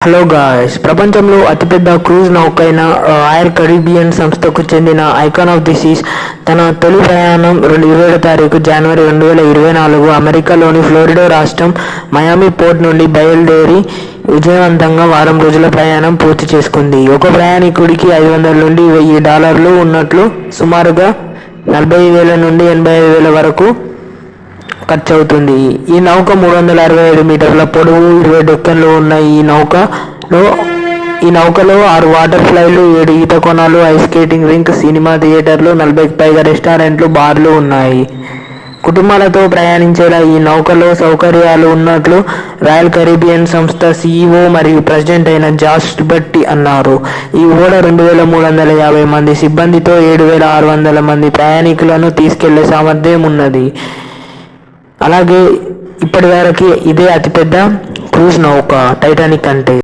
Hello guys, ప్రపంచంలో అతిపెద్ద cruise నౌక అయిన రాయల్ కరీబియన్ సంస్థకు చెందిన ఐకాన్ ఆఫ్ ది సీస్ తన తొలి ప్రయాణం 27 జనవరి 2024 అమెరికాలోని ఫ్లోరిడా రాష్ట్రం మయామి పోర్ట్ నుండి బయలుదేరి విజయవంతంగా వారం రోజుల ప్రయాణం పూర్తి చేసుకుంది. ఒక ప్రయాణికుడికి $500 నుండి $1000 ఉన్నట్లు సుమారుగా 40,000 నుండి 85,000 వరకు ఖర్చవుతుంది. ఈ నౌక 367 మీటర్ల పొడవు, 20 డెక్కన్లు ఉన్న ఈ నౌకలో 6 వాటర్ ఫ్లైలు, 7 ఈత కొనాలు, ఐస్ స్కేటింగ్ రింక్, సినిమా థియేటర్లు, 40కి పైగా రెస్టారెంట్లు, బార్లు ఉన్నాయి. కుటుంబాలతో ప్రయాణించేలా ఈ నౌకలో సౌకర్యాలు ఉన్నట్లు రాయల్ కరీబియన్ సంస్థ CEO మరియు ప్రెసిడెంట్ అయిన జాష్ లిబర్టీ అన్నారు. ఈ ఓడ 2,350 మంది సిబ్బందితో 7,600 మంది ప్రయాణికులను తీసుకెళ్లే సామర్థ్యం ఉన్నది. అలాగే ఇప్పటివరకు ఇదే అతిపెద్ద క్రూజ్ నౌక టైటానిక్ కంటే.